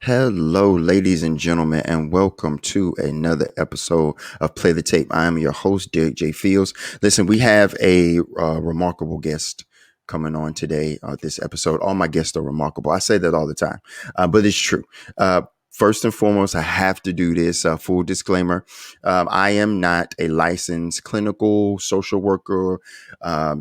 Hello, ladies and gentlemen, and welcome to another episode of Play the Tape. I am your host, Derek J. Fields. Listen, we have a remarkable guest coming on today. This episode, all my guests are remarkable. I say that all the time, but it's true. First and foremost, I have to do this full disclaimer. I am not a licensed clinical social worker,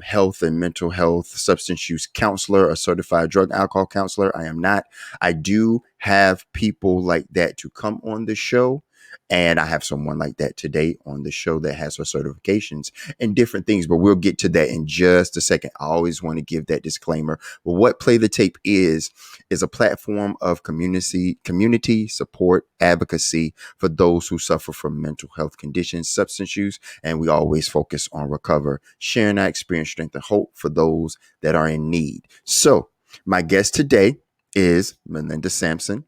health and mental health, substance use counselor, a certified drug alcohol counselor. I am not. I do have people like that to come on the show. And I have someone like that today on the show that has her certifications and different things, but we'll get to that in just a second. I always want to give that disclaimer. But what Play the Tape is a platform of community support, advocacy for those who suffer from mental health conditions, substance use, and we always focus on recover, sharing our experience, strength, and hope for those that are in need. So my guest today is Melinda Sampson.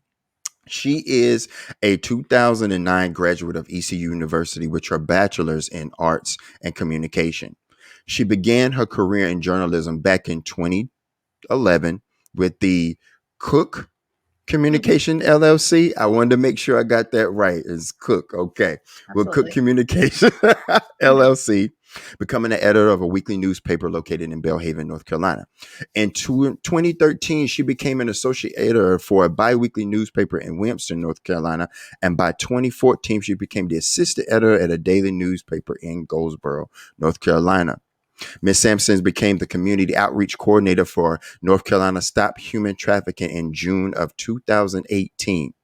She is a 2009 graduate of ECU University with her bachelor's in arts and communication. She began her career in journalism back in 2011 with the Cook Communication LLC. I wanted to make sure I got that right. It's Cook. Okay. With Cook Absolutely. Communication LLC, becoming the editor of a weekly newspaper located in Belhaven, North Carolina. In 2013, she became an associate editor for a biweekly newspaper in Williamston, North Carolina. And by 2014, she became the assistant editor at a daily newspaper in Goldsboro, North Carolina. Ms. Sampson became the community outreach coordinator for North Carolina Stop Human Trafficking in June of 2018.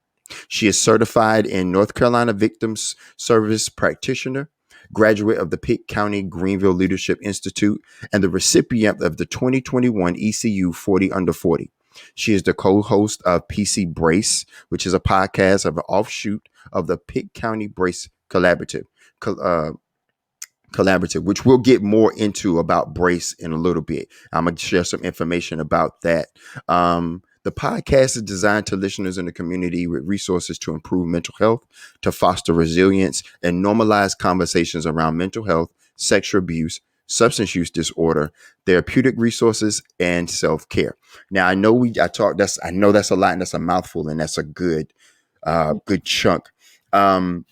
She is certified in North Carolina Victims Service Practitioner, graduate of the Pitt County Greenville Leadership Institute, and the recipient of the 2021 ECU 40 Under 40. She is the co-host of PC Brace, which is a podcast of an offshoot of the Pitt County Brace Collaborative, which we'll get more into about Brace in a little bit. I'm going to share some information about that. The podcast is designed to listeners in the community with resources to improve mental health, to foster resilience, and normalize conversations around mental health, sexual abuse, substance use disorder, therapeutic resources, and self-care. Now, I know I know that's a lot and that's a mouthful, and that's a good chunk. Um,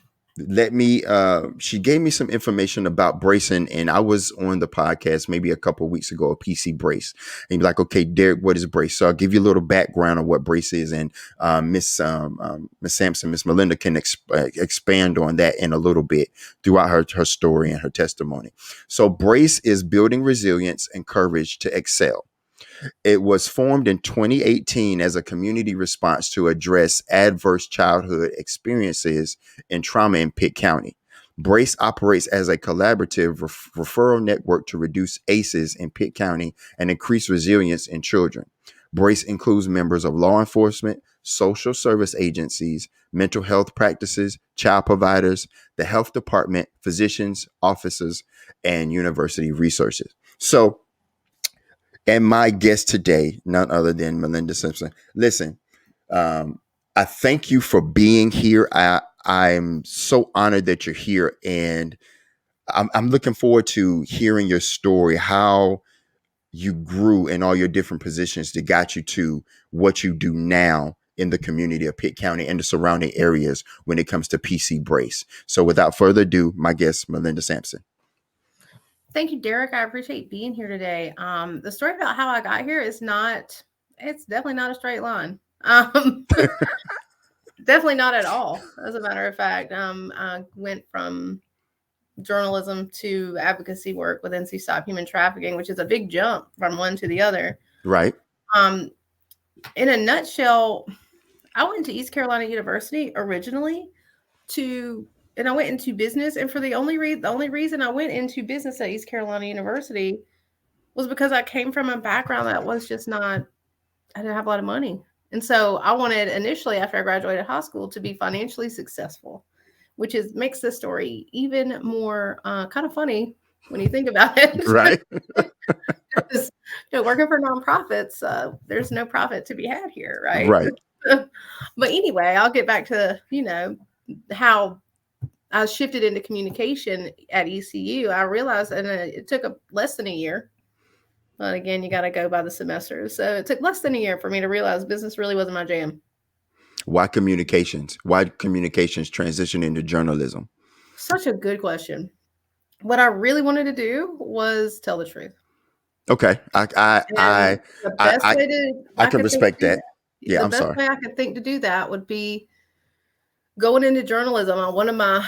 She gave me some information about bracing, and I was on the podcast maybe a couple of weeks ago, a PC Brace, and you're like, okay, Derek, what is brace? So I'll give you a little background on what brace is, and Miss Sampson, Miss Melinda can expand on that in a little bit throughout her story and her testimony. So brace is building resilience and courage to excel. It was formed in 2018 as a community response to address adverse childhood experiences and trauma in Pitt County. Brace operates as a collaborative referral network to reduce ACEs in Pitt County and increase resilience in children. Brace includes members of law enforcement, social service agencies, mental health practices, child providers, the health department, physicians, officers, and university researchers. So, and my guest today, none other than Melinda Simpson. Listen, I thank you for being here. I'm so honored that you're here, and I'm looking forward to hearing your story, how you grew in all your different positions that got you to what you do now in the community of Pitt County and the surrounding areas when it comes to PC Brace. So without further ado, my guest, Melinda Sampson. Thank you, Derek. I appreciate being here today. The story about how I got here it's definitely not a straight line. Definitely not at all. As a matter of fact, I went from journalism to advocacy work with NC Stop Human Trafficking, which is a big jump from one to the other. Right. Um, in a nutshell, I went to East Carolina University originally and I went into business. And for the only reason I went into business at East Carolina University was because I came from a background that was just not, I didn't have a lot of money. And so I wanted initially, after I graduated high school, to be financially successful, which makes the story even more kind of funny when you think about it. Right. Because, working for nonprofits, there's no profit to be had here, right? Right. But anyway, I'll get back to, how I shifted into communication at ECU. I realized, and it took less than a year. But again, you got to go by the semesters. So it took less than a year for me to realize business really wasn't my jam. Why communications? Why communications transition into journalism? Such a good question. What I really wanted to do was tell the truth. Okay, And the best way to I I can could think to respect do that. that, Yeah, the I'm best sorry. way I could think to do that would be going into journalism. One of my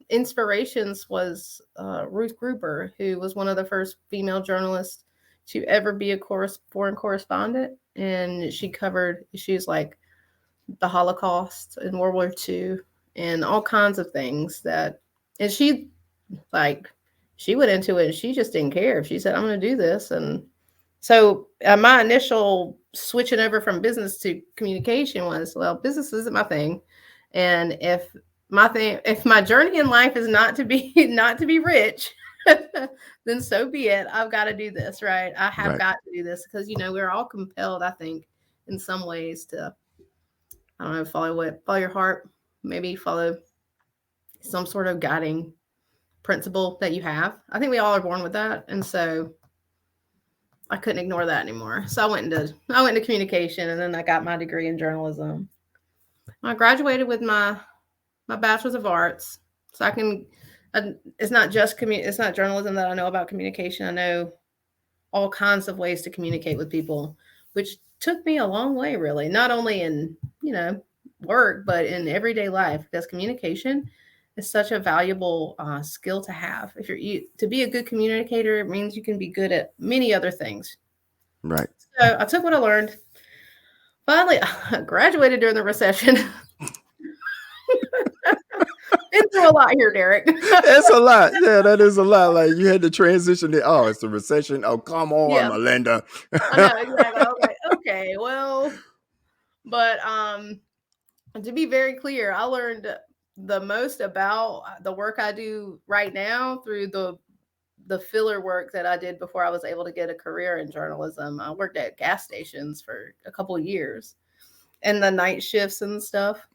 inspirations was Ruth Gruber, who was one of the first female journalists to ever be a foreign correspondent, and she covered issues like the Holocaust and World War II and all kinds of things that, and like she went into it and she just didn't care. She said, I'm going to do this. And so my initial switching over from business to communication was, well, business isn't my thing. And if my journey in life is not to be, not to be rich, then so be it. I've got to do this, right? I have Right. got to do this because, we're all compelled, I think, in some ways to, I don't know, follow your heart, maybe follow some sort of guiding principle that you have. I think we all are born with that, and so I couldn't ignore that anymore. So I went into communication, and then I got my degree in journalism. I graduated with my bachelor's of arts, so I can. It's not just it's not journalism that I know about communication. I know all kinds of ways to communicate with people, which took me a long way, really. Not only in work, but in everyday life, because communication is such a valuable skill to have. If to be a good communicator, it means you can be good at many other things. Right. So I took what I learned. Finally, I graduated during the recession. Been through a lot here, Derek. That's a lot. Yeah, that is a lot. Like you had to transition it. Oh, it's the recession. Oh, come on, Yeah, Melinda. I know exactly. I was like, okay, well, but to be very clear, I learned the most about the work I do right now through the filler work that I did before I was able to get a career in journalism. I worked at gas stations for a couple of years and the night shifts and stuff.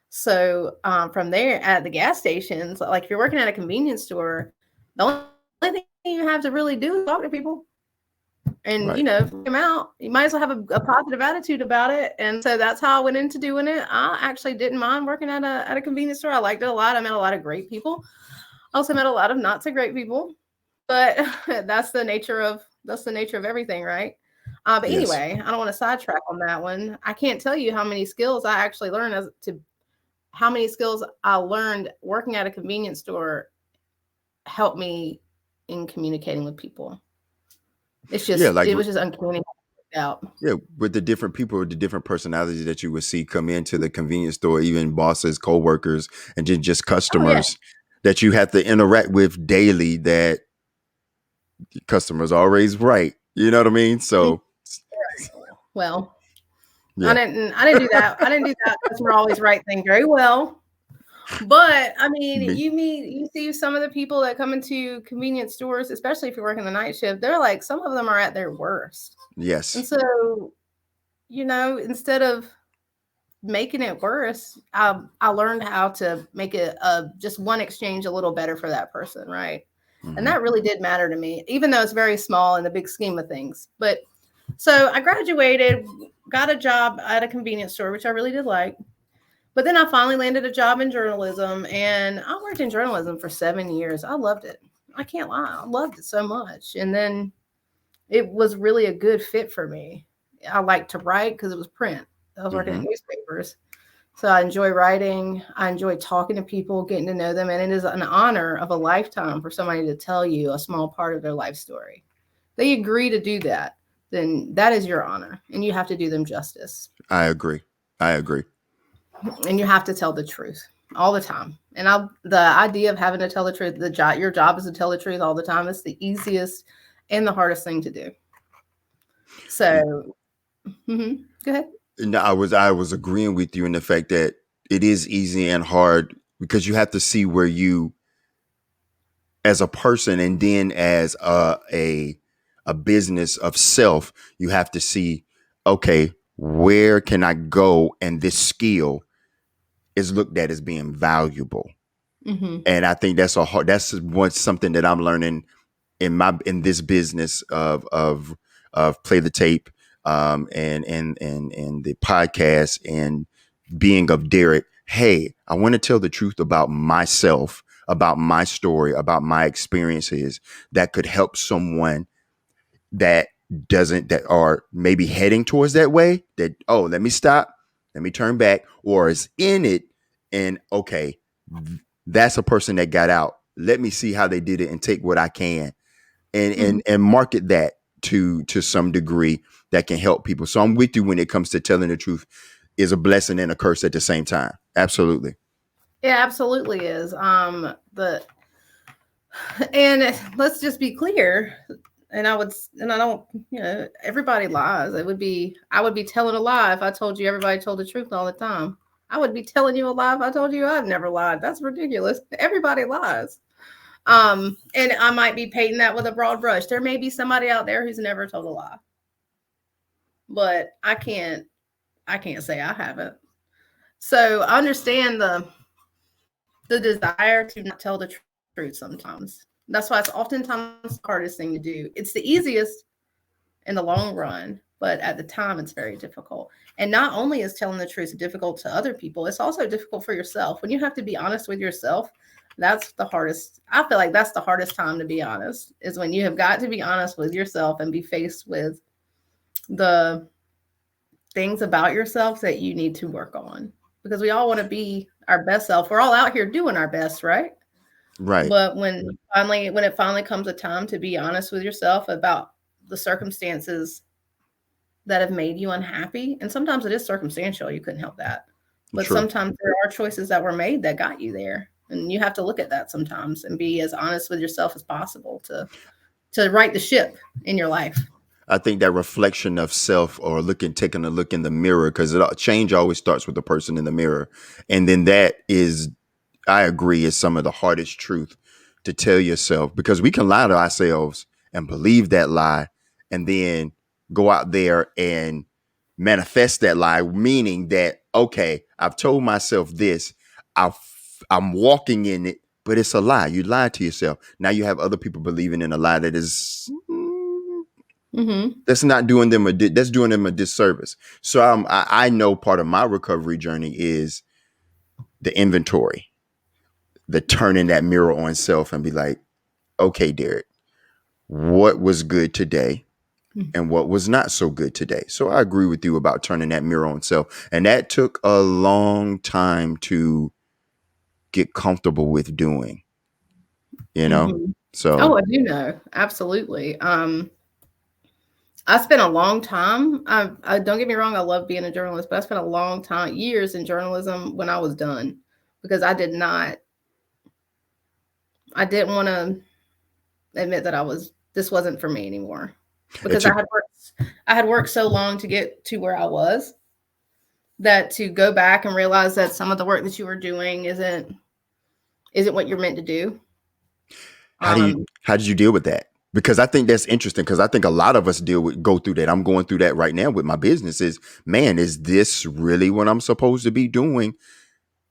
So from there at the gas stations, like if you're working at a convenience store, the only thing you have to really do is talk to people and Right. them out. You might as well have a positive attitude about it. And so that's how I went into doing it. I actually didn't mind working at a convenience store. I liked it a lot. I met a lot of great people. I also met a lot of not so great people, but that's the nature of everything, right? But Yes. anyway, I don't want to sidetrack on that one. I can't tell you how many skills I actually learned how many skills I learned working at a convenience store helped me in communicating with people. Yeah, like It was just uncanny out. yeah, with the different people, with the different personalities that you would see come into the convenience store, even bosses, coworkers, and then just Oh yeah. customers that you have to interact with daily. That customers always right. You know what I mean? Mhm. So Well, I yeah, didn't I didn't do that. I didn't do that customer always right thing very well. But I mean, me. you see some of the people that come into convenience stores, especially if you're working the night shift, they're like some of them are at their worst. And Yes. so, instead of making it worse, I learned how to make it just one exchange a little better for that person, right? And Hmm. that really did matter to me, even though it's very small in the big scheme of things. But so I graduated, got a job at a convenience store, which I really did like. But then I finally landed a job in journalism, and I worked in journalism for 7 years. I loved it. I can't lie. I loved it so much. And then it was really a good fit for me. I liked to write because it was print. I was working at Hmm. newspapers. So I enjoy writing. I enjoy talking to people, getting to know them. And it is an honor of a lifetime for somebody to tell you a small part of their life story. They agree to do that, then that is your honor. And you have to do them justice. I agree. I agree. And you have to tell the truth all the time. And the idea of having to tell the truth, your job is to tell the truth all the time. It's the easiest and the hardest thing to do. So, go ahead. No, I was agreeing with you in the fact that it is easy and hard because you have to see where you as a person and then as a business of self, you have to see, okay, where can I go and this skill is looked at as being valuable. Hmm. And I think that's something that I'm learning in this business of play the tape and the podcast and being of Derek, hey, I want to tell the truth about myself, about my story, about my experiences that could help someone that doesn't, that are maybe heading towards that way, that, oh, let me stop, let me turn back, or is in it, and okay, that's a person that got out. Let me see how they did it and take what I can, and Mhm. market that to some degree that can help people. So I'm with you when it comes to telling the truth is a blessing and a curse at the same time. Absolutely. It absolutely is. The and let's just be clear. And and I don't, everybody lies. I would be telling a lie if I told you everybody told the truth all the time. I would be telling you a lie if I told you I've never lied. That's ridiculous. Everybody lies. And I might be painting that with a broad brush. There may be somebody out there who's never told a lie, but I can't say I haven't. So I understand the desire to not tell the truth sometimes. That's why it's oftentimes the hardest thing to do. It's the easiest in the long run, but at the time it's very difficult. And not only is telling the truth difficult to other people, it's also difficult for yourself. When you have to be honest with yourself, that's the hardest. I feel like that's the hardest time to be honest, is when you have got to be honest with yourself and be faced with the things about yourself that you need to work on. Because we all want to be our best self. We're all out here doing our best, right? Right. But when it finally comes a time to be honest with yourself about the circumstances that have made you unhappy, and sometimes it is circumstantial, you couldn't help that. But True. sometimes there are choices that were made that got you there. And you have to look at that sometimes and be as honest with yourself as possible to right the ship in your life. I think that reflection of self, or taking a look in the mirror, because change always starts with the person in the mirror. And then that is, I agree, is some of the hardest truth to tell yourself, because we can lie to ourselves and believe that lie, and then go out there and manifest that lie, meaning that, okay, I've told myself this, I'm walking in it, but it's a lie. You lied to yourself. Now you have other people believing in a lie that is, Mm-hmm. that's not doing them that's doing them a disservice. So I know part of my recovery journey is the inventory, the turning that mirror on self and be like, okay, Derek, what was good today and what was not so good today? So I agree with you about turning that mirror on self. And that took a long time to get comfortable with doing, you know? Mm-hmm. So Oh, I do know. Absolutely. I spent a long time. I don't get me wrong. I love being a journalist, but I spent a long time, years in journalism when I was done, because I did not. I didn't want to admit that this wasn't for me anymore, it because took, I had worked so long to get to where I was, that to go back and realize that some of the work that you were doing isn't what you're meant to do. Um, how did you deal with that? Because I think that's interesting, because I think a lot of us go through that. I'm going through that right now with my business. Is, man, is this really what I'm supposed to be doing?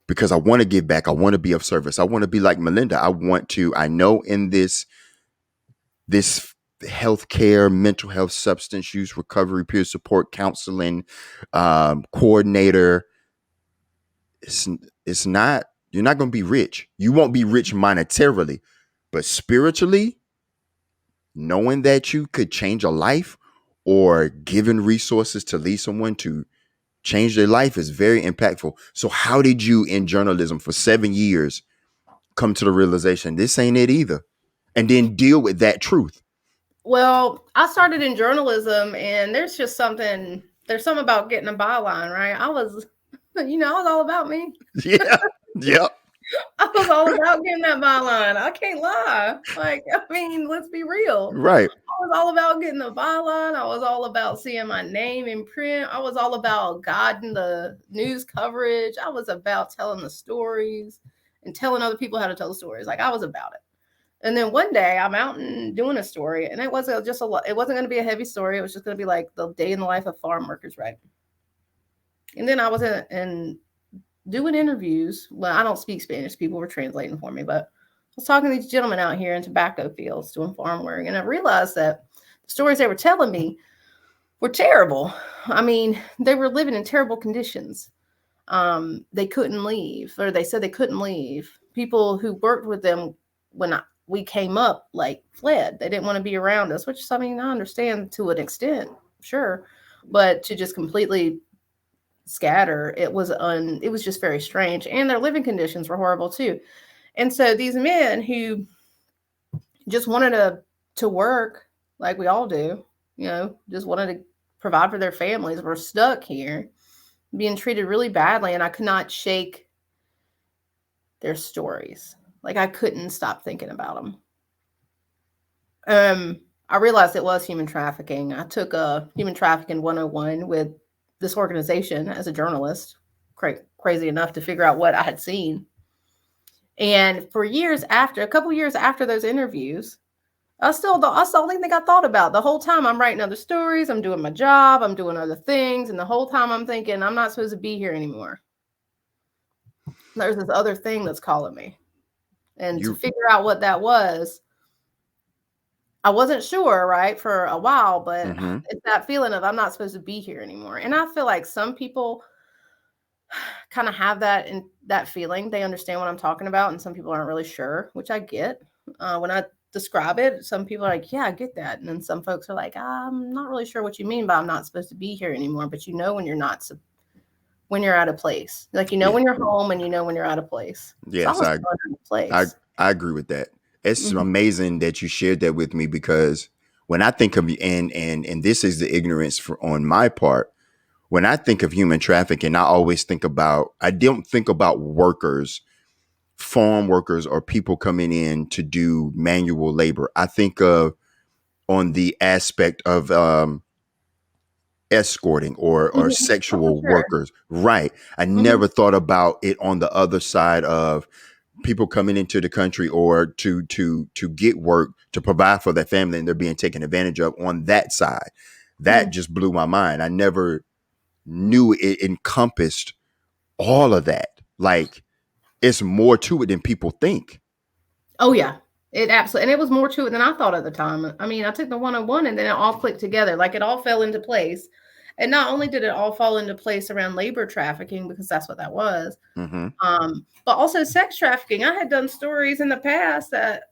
Because I want to give back. I want to be of service. I want to be like Melinda. I know in this healthcare, mental health, substance use, recovery, peer support, counseling, coordinator, it's it's not, you're not going to be rich. You won't be rich monetarily, but spiritually, knowing that you could change a life, or giving resources to lead someone to change their life, is very impactful. So how did you, in journalism for 7 years, come to the realization this ain't it either, and then deal with that truth? well, I started in journalism, and there's something about getting a byline, right? I was all about me. Yeah. Yep. I was all about getting that byline. I can't lie. Like, I mean, let's be real. Right. I was all about getting the byline. I was all about seeing my name in print. I was all about guiding the news coverage. I was about telling the stories and telling other people how to tell the stories. Like, I was about it. And then one day I'm out and doing a story, and it wasn't just a lot. It wasn't going to be a heavy story. It was just going to be like the day in the life of farm workers, right? And then I was in doing interviews. Well, I don't speak Spanish. People were translating for me, but I was talking to these gentlemen out here in tobacco fields doing farm work, and I realized that the stories they were telling me were terrible. I mean, they were living in terrible conditions. They couldn't leave, or they said they couldn't leave. People who worked with them when we came up like fled. They didn't want to be around us, which I mean I understand to an extent, sure, but to just completely scatter, it was just very strange, and their living conditions were horrible too. And so these men who just wanted to work like we all do, just wanted to provide for their families, were stuck here being treated really badly, and I could not shake their stories. Like I couldn't stop thinking about them. I realized it was human trafficking. I took a human trafficking 101 with this organization as a journalist, crazy enough to figure out what I had seen. And for years after, a couple years after those interviews, that's the only thing I thought about. The whole time I'm writing other stories, I'm doing my job, I'm doing other things, and the whole time I'm thinking I'm not supposed to be here anymore. There's this other thing that's calling me. And to You figure out what that was, I wasn't sure, right, for a while, but mm-hmm. it's that feeling of I'm not supposed to be here anymore. And I feel like some people kind of have that in that feeling. They understand what I'm talking about, and some people aren't really sure, which I get. When I describe it, some people are like, "Yeah, I get that," and then some folks are like, "I'm not really sure what you mean by I'm not supposed to be here anymore." But when you're not, when you're out of place, like Yeah. when you're home, and when you're out of place. So I Yes, was out of I place. I agree with that. It's Hmm. amazing that you shared that with me because when I think of and this is the ignorance on my part. When I think of human trafficking, I don't think about workers, farm workers, or people coming in to do manual labor. I think of on the aspect of escorting or Hmm. Oh, for sexual sure. workers. Right. I Hmm. never thought about it on the other side of people coming into the country or to get work to provide for their family and they're being taken advantage of on that side. That Hmm. just blew my mind. I never knew it encompassed all of that. Like it's more to it than people think. Oh yeah, it absolutely, and it was more to it than I thought at the time. I mean, I took the 101 and then it all clicked together. Like it all fell into place. And not only did it all fall into place around labor trafficking, because that's what that was, Mm-hmm. but also sex trafficking. I had done stories in the past that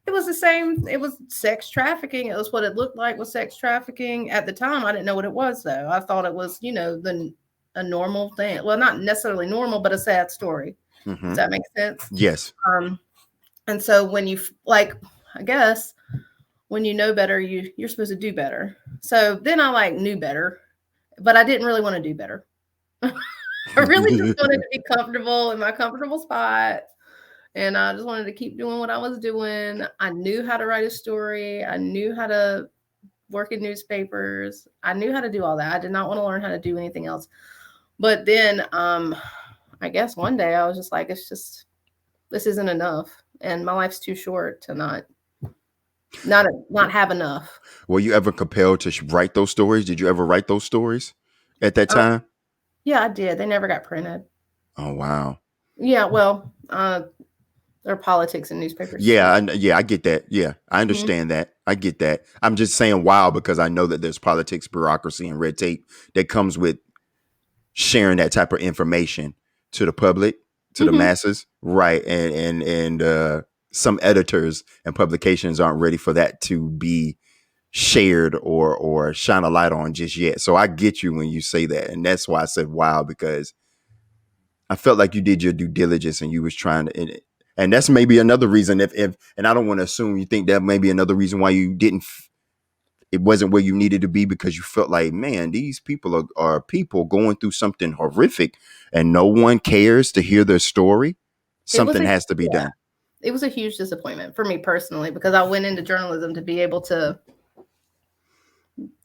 it was the same. It was sex trafficking. It was what it looked like with sex trafficking at the time. I didn't know what it was though. I thought it was, the a normal thing. Well, not necessarily normal, but a sad story. Mm-hmm. Does that make sense? Yes. Um, and so when you like, I guess when you know better, you're supposed to do better. So then I like knew better, but I didn't really want to do better. I really just wanted to be comfortable in my comfortable spot. And I just wanted to keep doing what I was doing. I knew how to write a story. I knew how to work in newspapers. I knew how to do all that. I did not want to learn how to do anything else. But then I guess one day I was just like, it's just this isn't enough. And my life's too short to not have enough. Were you ever compelled to write those stories? Did you ever write those stories at that Oh, time? yeah, I did. They never got printed. Oh wow. Yeah, well, there are politics in newspapers Yeah, too. yeah, I get that. Yeah, I Mhm. understand that. I get that. I'm just saying wow because I know that there's politics, bureaucracy, and red tape that comes with sharing that type of information to the public, to the Mhm. masses, right? And some editors and publications aren't ready for that to be shared or shine a light on just yet. So I get you when you say that, and that's why I said wow because I felt like you did your due diligence and you was trying to. And that's maybe another reason if and I don't want to assume you think that may be another reason why you didn't it wasn't where you needed to be because you felt like, man, these people are people going through something horrific and no one cares to hear their story. It was Something a has to be yeah, done. it was a huge disappointment for me personally because I went into journalism to be able to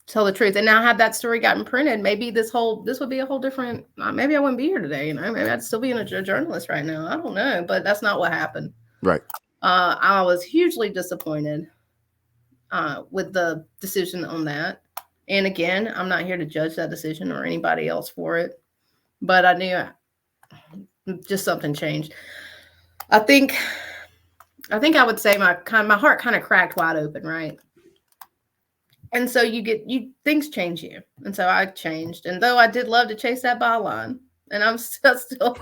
tell the truth. And now had that story gotten printed, maybe this would be a whole different. Maybe I wouldn't be here today. Maybe I'd still be a journalist right now. I don't know, but that's not what happened. Right. I was hugely disappointed with the decision on that. And again, I'm not here to judge that decision or anybody else for it, but I knew just something changed. I think I would say my heart kind of cracked wide open, right? And so you things change you, and so I changed. And though I did love to chase that byline, and I'm still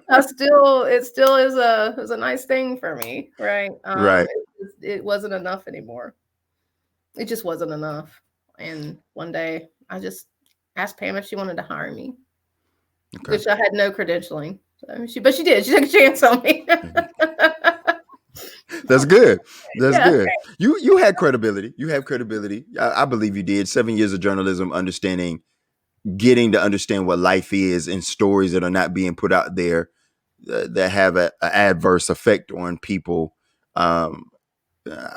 I still it still is a nice thing for me, right? Right. It wasn't enough anymore. It just wasn't enough. And one day I just asked Pam if she wanted to hire me, Okay. which I had no credentialing. But she did. She took a chance on me. That's good. That's Yeah. good. You had credibility. You have credibility. I believe you did. 7 years of journalism, understanding, getting to understand what life is and stories that are not being put out there that have a adverse effect on people. Um,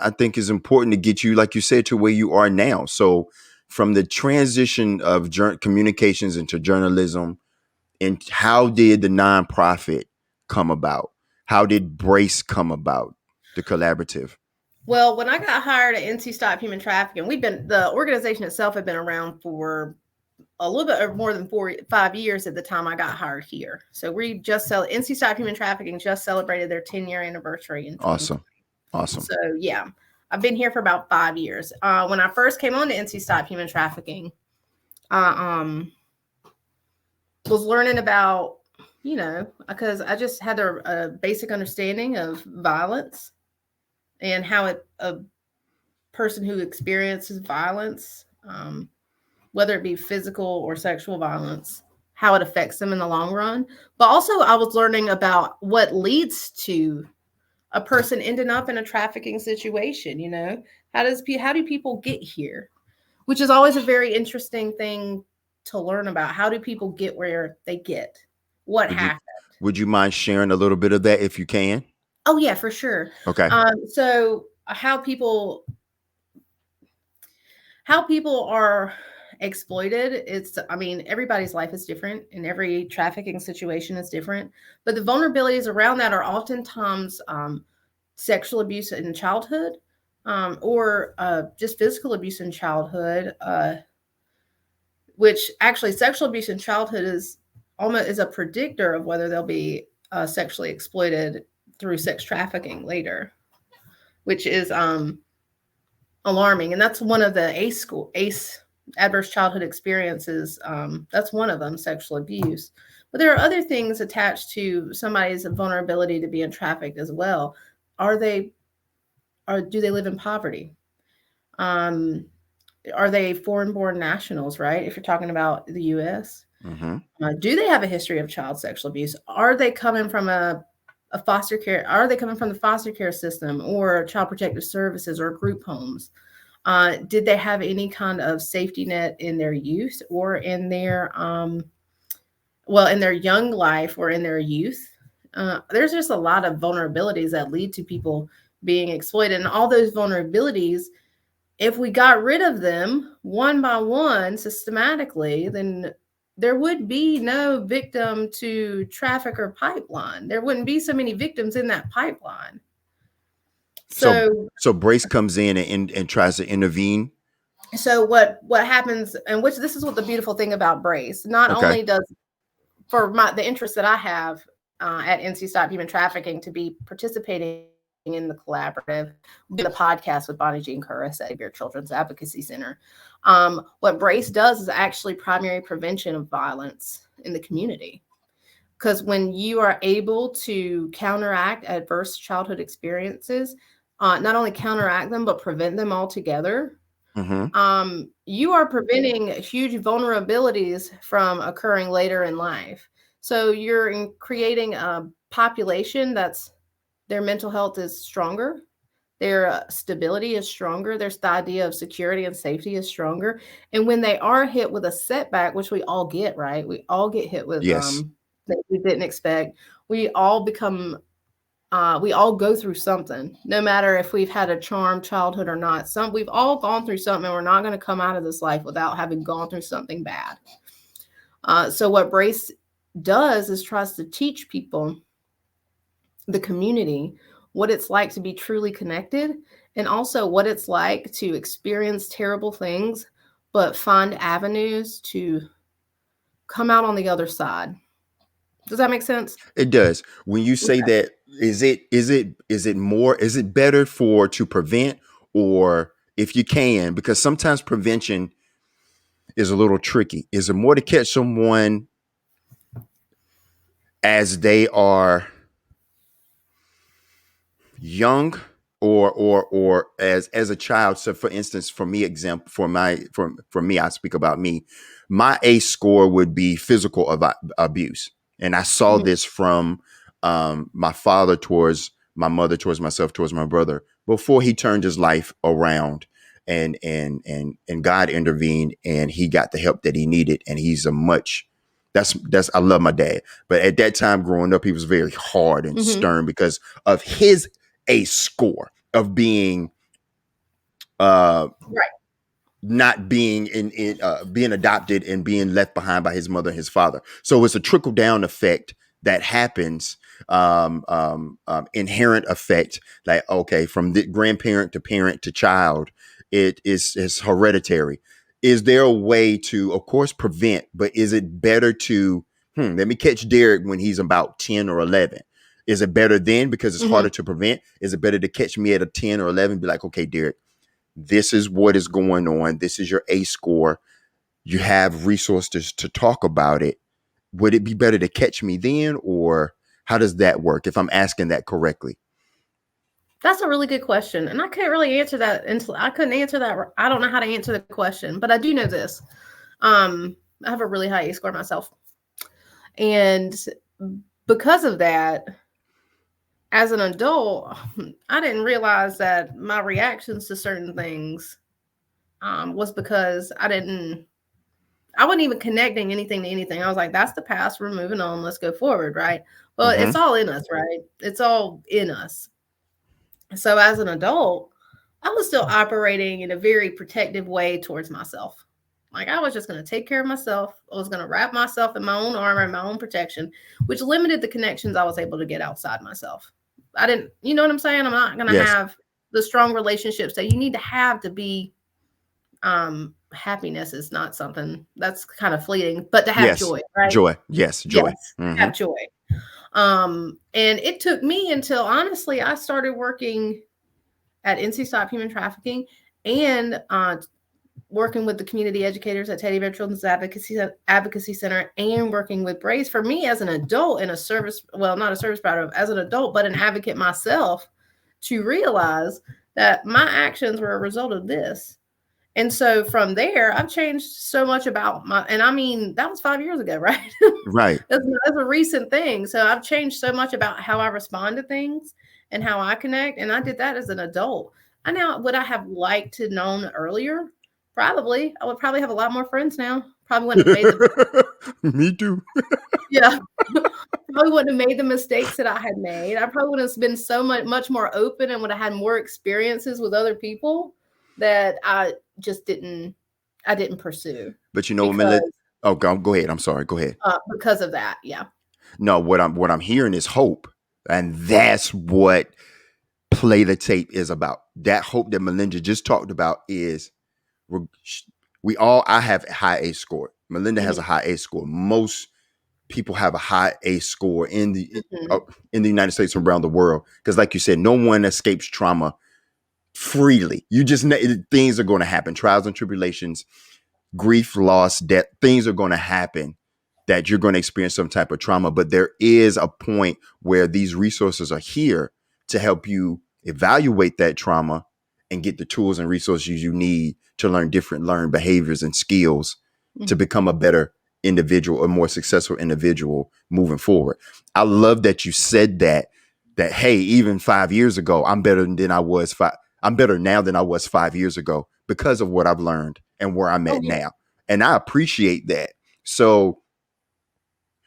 I think is important to get you, like you said, to where you are now. So, from the transition of communications into journalism, and how did the nonprofit come about? How did Brace come about? The collaborative. Well, when I got hired at NC Stop Human Trafficking, the organization itself had been around for a little bit or more than 5 years at the time I got hired here. So NC Stop Human Trafficking just celebrated their 10-year anniversary in 2020. Awesome. Awesome. So yeah, I've been here for about 5 years. When I first came on to NC Stop Human Trafficking, I was learning about, because I just had a basic understanding of violence and how a person who experiences violence, whether it be physical or sexual violence, how it affects them in the long run. But also, I was learning about what leads to a person ending up in a trafficking situation. How do people get here? Which is always a very interesting thing to learn about. How do people get where they get? What Would you happened? would you mind sharing a little bit of that if you can? Oh yeah, for sure. Okay. So how people are exploited, everybody's life is different and every trafficking situation is different, but the vulnerabilities around that are oftentimes sexual abuse in childhood, or just physical abuse in childhood, which actually sexual abuse in childhood is a predictor of whether they'll be sexually exploited through sex trafficking later, which is alarming. And that's one of the ACE adverse childhood experiences. That's one of them, sexual abuse. But there are other things attached to somebody's vulnerability to being trafficked as well. Are they or do they live in poverty? Um, are they foreign born nationals, right? If you're talking about the US, Mm-hmm. do they have a history of child sexual abuse? Are they coming from a foster care? Are they coming from the foster care system or child protective services or group homes? Did they have any kind of safety net in their youth or in their young life or in their youth? There's just a lot of vulnerabilities that lead to people being exploited. And all those vulnerabilities, if we got rid of them one by one systematically, then there would be no victim to trafficker pipeline. There wouldn't be so many victims in that pipeline. So So so Brace comes in and tries to intervene. what happens, and which this is what the beautiful thing about Brace, not Okay. only does the interest that I have at NC Stop Human Trafficking to be participating in the collaborative, the podcast with Bonnie Jean Curris at your Children's Advocacy Center. What Brace does is actually primary prevention of violence in the community. Because when you are able to counteract adverse childhood experiences, not only counteract them, but prevent them altogether, Mm-hmm. you are preventing huge vulnerabilities from occurring later in life. So you're creating a population that's their mental health is stronger, their stability is stronger, there's the idea of security and safety is stronger. And when they are hit with a setback, which we all get, right? We all get hit with Yes. things we didn't expect. We all go through something, no matter if we've had a charmed childhood or not. We've all gone through something, and we're not going to come out of this life without having gone through something bad. So what Brace does is tries to teach people, the community, what it's like to be truly connected, and also what it's like to experience terrible things, but find avenues to come out on the other side. Does that make sense? It does. When you say Okay. that, is it better for to prevent, or if you can, because sometimes prevention is a little tricky. Is it more to catch someone as they are young, or as a child? So for instance, for me, example, for me, I speak about me. My ACE score would be physical abuse, and I saw Mhm. this from my father towards my mother, towards myself, towards my brother, before he turned his life around, and God intervened, and he got the help that he needed, and he's a much that's I love my dad, but at that time growing up, he was very hard and Mhm. stern because of his ACE score of being uh Right. not being being adopted and being left behind by his mother and his father. So it's a trickle down effect that happens, inherent effect, like, okay, from the grandparent to parent to child, is hereditary. Is there a way to, of course, prevent, but is it better to, let me catch Derek when he's about 10 or 11? Is it better then because it's harder Mhm. to prevent? Is it better to catch me at a 10 or 11, be like, okay, Derek, this is what is going on. This is your A score. You have resources to talk about it. Would it be better to catch me then, or how does that work if I'm asking that correctly? That's a really good question, and I can't really answer that until I couldn't answer that. I don't know how to answer the question, but I do know this. I have a really high A score myself, and because of that, as an adult, I didn't realize that my reactions to certain things was because I wasn't even connecting anything to anything. I was like, that's the past. We're moving on. Let's go forward, right? Well, Mm-hmm. it's all in us, right? It's all in us. So as an adult, I was still operating in a very protective way towards myself. Like I was just going to take care of myself. I was going to wrap myself in my own armor and my own protection, which limited the connections I was able to get outside myself. I didn't, you know what I'm saying? I'm not going to Yes. have the strong relationships that you need to have to be happiness is not something that's kind of fleeting, but to have Yes. joy, right? Joy. Yes. Joy. Yes, Mm-hmm. have joy. And it took me until honestly I started working at NC Stop Human Trafficking and working with the community educators at Teddy Bear Children's Advocacy Center and working with Brace. For me as an adult in a service, well, not a service provider, as an adult, but an advocate myself, to realize that my actions were a result of this. And so from there, I've changed so much about my, and I mean, that was 5 years ago, right? Right. That's a recent thing. So I've changed so much about how I respond to things and how I connect. And I did that as an adult. I now, would I have liked to known earlier? Probably. I would probably have a lot more friends now. Probably wouldn't have made the, Me too. yeah, probably wouldn't have made the mistakes that I had made. I probably would have been so much more open and would have had more experiences with other people that I didn't pursue But you know what, because oh, go ahead. I'm sorry. Go ahead. because of that. Yeah. No, what I'm hearing is hope, and that's what play the tape is about. That hope that Melinda just talked about is, we all, I have a high A score. Melinda has Mhm, a high A score. Most people have a high A score mhm, in the United States and around the world, because like you said, no one escapes trauma freely. You just things are going to happen. Trials and tribulations, grief, loss, death, things are going to happen that you're going to experience some type of trauma. But there is a point where these resources are here to help you evaluate that trauma and get the tools and resources you need to learn behaviors and skills to mhm. become a better individual, a more successful individual moving forward. I love that you said that hey, even 5 years ago, I'm better now than I was 5 years ago because of what I've learned and where I'm Oh at yeah. now. And I appreciate that. So,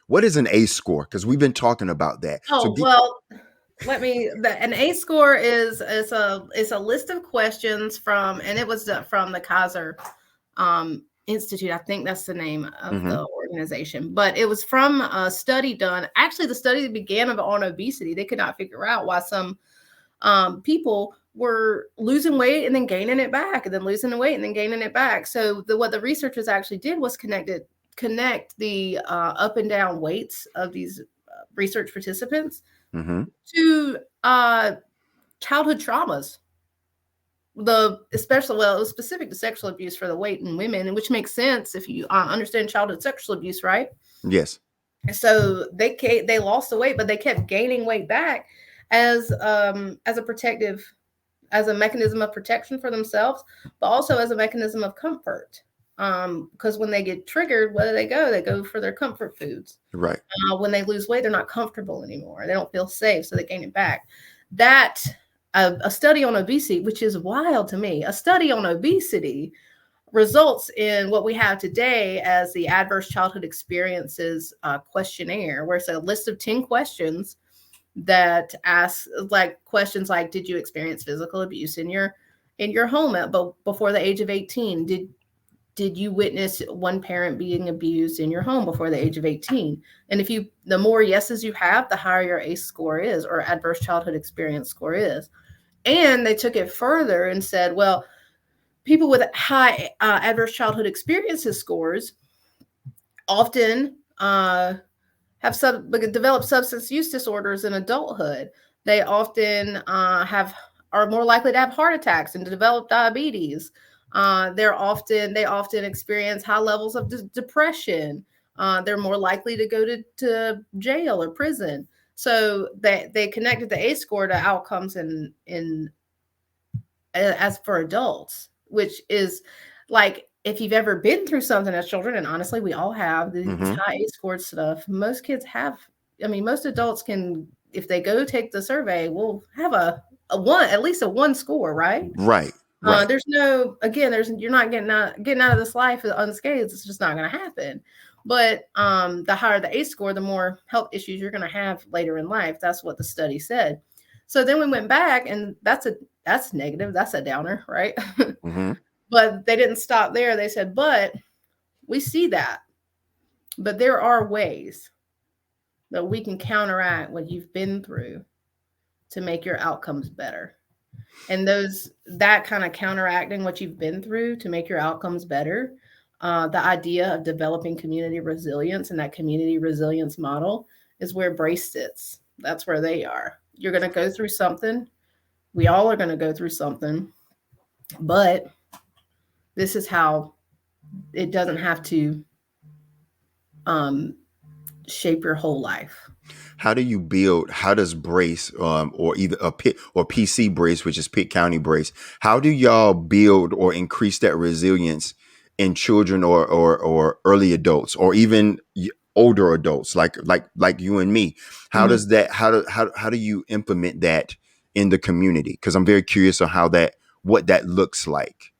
what is an A score? Because we've been talking about that. So, Oh well. An A score is a list of questions from, and it was from the Kaiser Institute. I think that's the name of mm-hmm, the organization, but it was from a study done. Actually, the study began on obesity. They could not figure out why some people were losing weight and then gaining it back, and then losing the weight and then gaining it back. So what the researchers actually did was connect the up and down weights of these research participants mm-hmm, to childhood traumas. the especially well, it was specific to sexual abuse for the weight in women, and which makes sense if you understand childhood sexual abuse, right? Yes. So they lost the weight, but they kept gaining weight back as a protective, as a mechanism of protection for themselves, but also as a mechanism of comfort. Because when they get triggered, where do they go? They go for their comfort foods. Right. When they lose weight, they're not comfortable anymore. They don't feel safe, so they gain it back. That a study on obesity, which is wild to me, a study on obesity results in what we have today as the Adverse Childhood Experiences questionnaire, where it's a list of 10 questions that ask like questions like, did you experience physical abuse in your home but before the age of 18? Did you witness one parent being abused in your home before the age of 18? And if you, the more yeses you have, the higher your ACE score is, or adverse childhood experience score is. And they took it further and said, well, people with high adverse childhood experiences scores often develop substance use disorders in adulthood. They often have are more likely to have heart attacks and to develop diabetes. They often experience high levels of depression. They're more likely to go to jail or prison. So they connected the ACE score to outcomes in as for adults, which is like if you've ever been through something as children, and honestly, we all have these Mm-hmm. high ACE scored stuff. Most kids have. I mean, most adults can, if they go take the survey, will have a one, at least a one score, right? Right. Right. There's no, again, there's you're not getting out of this life unscathed. It's just not going to happen. But the higher the ACE score, the more health issues you're going to have later in life. That's what the study said. So then we went back, and that's negative. That's a downer, right? Mm-hmm. But they didn't stop there. They said, but we see that, but there are ways that we can counteract what you've been through to make your outcomes better. And those that kind of counteracting what you've been through to make your outcomes better, the idea of developing community resilience and that community resilience model is where Brace sits. That's where they are. You're going to go through something. We all are going to go through something, but this is how it doesn't have to um, shape your whole life. How do you build? How does Brace, or either a Pitt or PC Brace, which is Pitt County Brace, how do y'all build or increase that resilience in children or early adults or even older adults like you and me? How Mhm. does that? How do you implement that in the community? Because I'm very curious on how that what that looks like.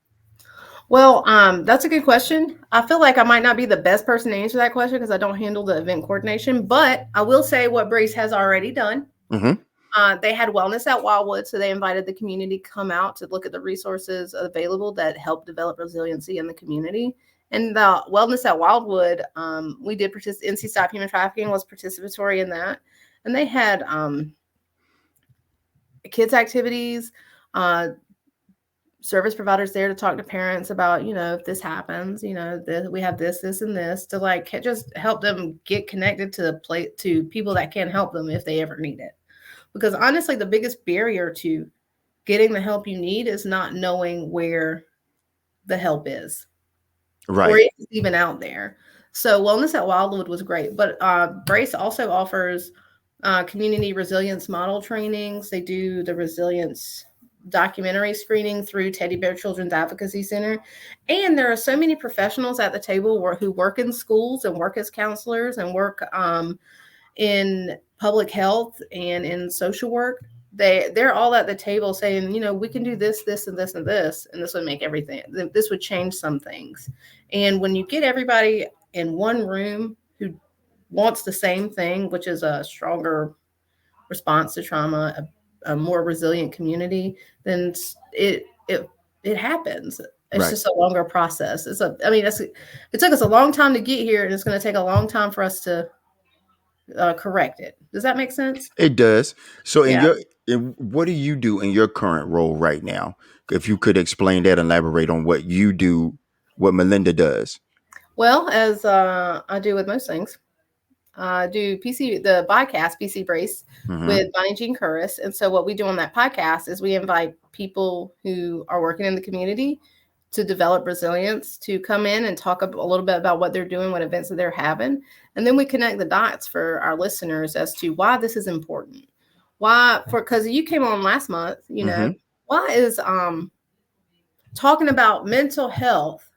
Well, that's a good question. I feel like I might not be the best person to answer that question because I don't handle the event coordination, but I will say what Brace has already done. Mm-hmm. They had wellness at Wildwood, so they invited the community to come out to look at the resources available that help develop resiliency in the community. And the wellness at Wildwood, we did participate. NC Stop Human Trafficking was participatory in that, and they had kids activities, uh, service providers there to talk to parents about, if this happens, we have this and this to like just help them get connected to the play to people that can help them if they ever need it. Because honestly, the biggest barrier to getting the help you need is not knowing where the help is or Right. if it's even out there. So wellness at Wildwood was great, but Brace also offers community resilience model trainings. They do the resilience documentary screening through Teddy Bear Children's Advocacy Center. And there are so many professionals at the table who work in schools and work as counselors and work in public health and in social work. They're all at the table saying, we can do this and this and this, and this would make everything. This would change some things. And when you get everybody in one room who wants the same thing, which is a stronger response to trauma, a more resilient community, then it happens. It's Right. just a longer process. It took us a long time to get here, and it's going to take a long time for us to correct it. Does that make sense? It does. So Yeah. what do you do in your current role right now? If you could explain that, elaborate on what you do, what Melinda does. Well, as I do with most things, do the podcast PC Brace Mm-hmm. with Bonnie Jean Curris. And so what we do on that podcast is we invite people who are working in the community to develop resilience to come in and talk a little bit about what they're doing, what events that they're having, and then we connect the dots for our listeners as to why this is important. Why, for because you came on last month, Mm-hmm. why is talking about mental health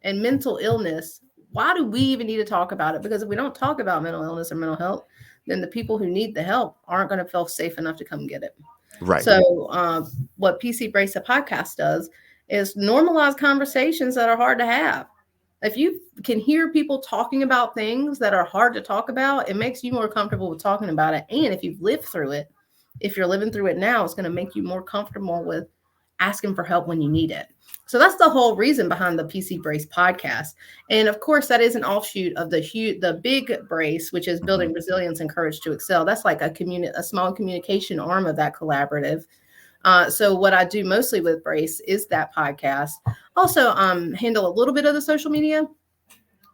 and mental illness, why do we even need to talk about it? Because if we don't talk about mental illness or mental health, then the people who need the help aren't going to feel safe enough to come get it. Right. So, what PC Brace a podcast does is normalize conversations that are hard to have. If you can hear people talking about things that are hard to talk about, it makes you more comfortable with talking about it. And if you've lived through it, if you're living through it now, it's going to make you more comfortable with asking for help when you need it. So that's the whole reason behind the PC Brace podcast. And of course, that is an offshoot of the big Brace, which is Mm-hmm. building resilience and courage to excel. That's like a small communication arm of that collaborative. So what I do mostly with Brace is that podcast. Also, handle a little bit of the social media,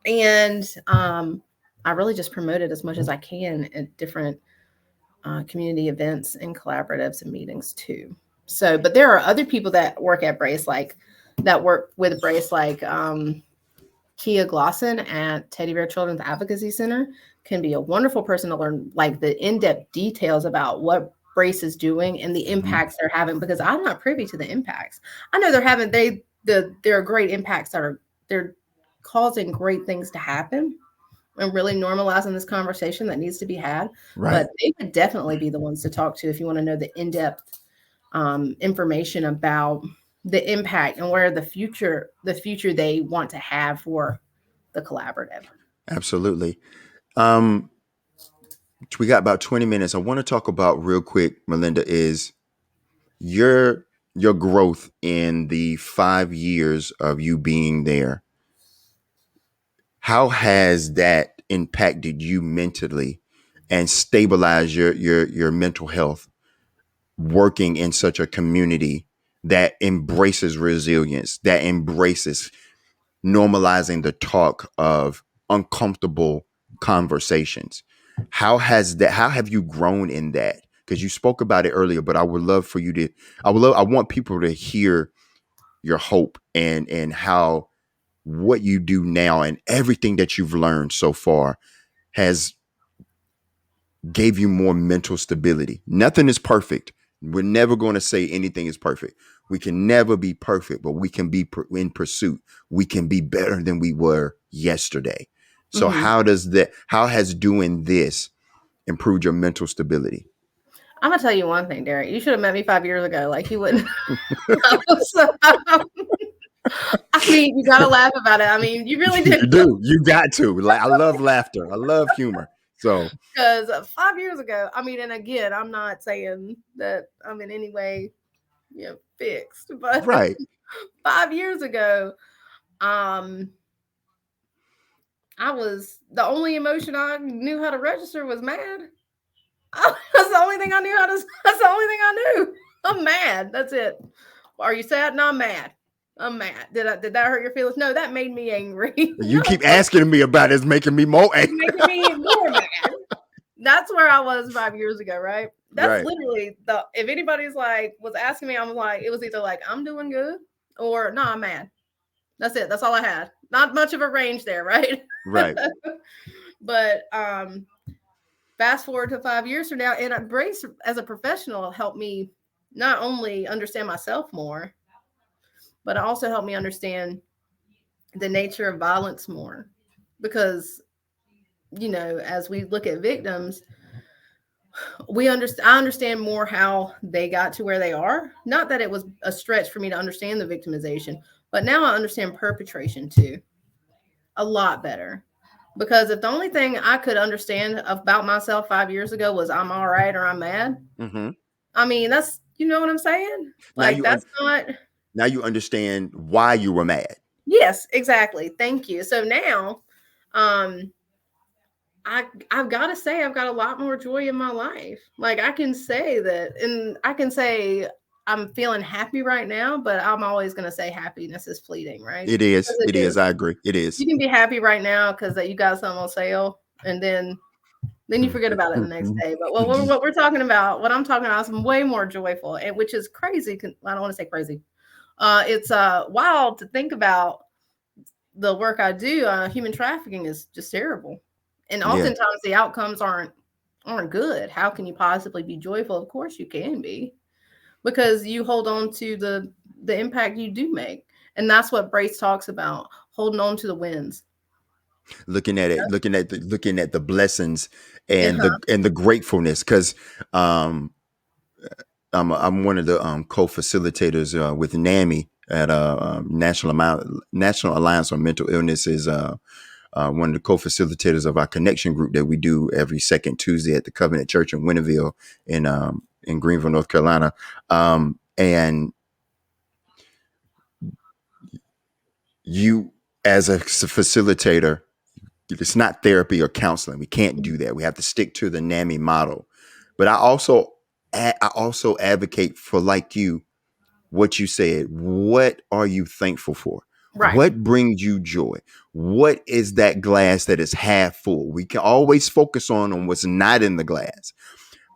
and I really just promote it as much as I can at different community events and collaboratives and meetings too. So, but there are other people that work at Brace, like that work with Brace, like Kia Glosson at Teddy Bear Children's Advocacy Center can be a wonderful person to learn like the in-depth details about what Brace is doing and the Mm-hmm. impacts they're having, because I'm not privy to the impacts. I know they're having there are great impacts that are they're causing great things to happen and really normalizing this conversation that needs to be had. Right. But they would definitely be the ones to talk to if you want to know the in-depth information about the impact and where the future they want to have for the collaborative. Absolutely. Um, we got about 20 minutes. I want to talk about real quick, Melinda, is your your growth in the 5 years of you being there. How has that impacted you mentally and stabilized your mental health working in such a community that embraces resilience, that embraces normalizing the talk of uncomfortable conversations? How have you grown in that? Because you spoke about it earlier, but I would love for you to, I want people to hear your hope and how what you do now and everything that you've learned so far has gave you more mental stability. Nothing is perfect. We're never going to say anything is perfect. We can never be perfect, but we can be in pursuit. We can be better than we were yesterday. So Hmm. how has doing this improved your mental stability? I'm gonna tell you one thing, Derek. You should have met me 5 years ago. Like you wouldn't. So, I mean, you gotta laugh about it. I mean, you really did. You do. You got to. Like, I love laughter. I love humor. So, Because 5 years ago, I mean, and again, I'm not saying that I'm in any way, fixed, but right. 5 years ago, um, I was the only emotion I knew how to register was mad. That's the only thing I knew how to. That's the only thing I knew. I'm mad. That's it. Are you sad? No, I'm mad. I'm mad. Did that hurt your feelings? No, that made me angry. You No, keep asking me about it, it's making me more it's angry. making me more mad. That's where I was 5 years ago, right? That's Right. literally the. If anybody's like was asking me, I'm like, it was either like I'm doing good or no, I'm mad. That's it. That's all I had. Not much of a range there, right? Right. But fast forward to 5 years from now, and Brace as a professional helped me not only understand myself more, but it also helped me understand the nature of violence more. Because, as we look at victims, I understand more how they got to where they are. Not that it was a stretch for me to understand the victimization, but now I understand perpetration too a lot better. Because if the only thing I could understand about myself 5 years ago was I'm all right or I'm mad, Hmm. I mean, that's, you know what I'm saying? Now Like, you that's not, now you understand why you were mad. yes, exactly. Thank you. So now, um, I've got to say, I've got a lot more joy in my life. Like, I can say that, and I can say I'm feeling happy right now, but I'm always going to say happiness is fleeting, right? It is. Because It it is. is. I agree. It is. You can be happy right now because that you got something on sale, and then Then you forget about it the next day. But what I'm talking about is way more joyful, and which is crazy. I don't want to say crazy. It's wild to think about the work I do. Human trafficking is just terrible, and Yeah. oftentimes the outcomes aren't good. How can you possibly be joyful? Of course you can be, because you hold on to the impact you do make, and that's what Brace talks about: holding on to the wins. Looking at it, looking at the blessings Uh-huh. and the gratefulness, because um I'm one of the co-facilitators with NAMI at National Alliance on Mental Illness, is one of the co-facilitators of our connection group that we do every second Tuesday at the Covenant Church in Winterville in Greenville, North Carolina. And you, as a facilitator, it's not therapy or counseling. We can't do that. We have to stick to the NAMI model. But I also advocate for, like you, what you said. What are you thankful for? Right. What brings you joy? What is that glass that is half full? We can always focus on what's not in the glass,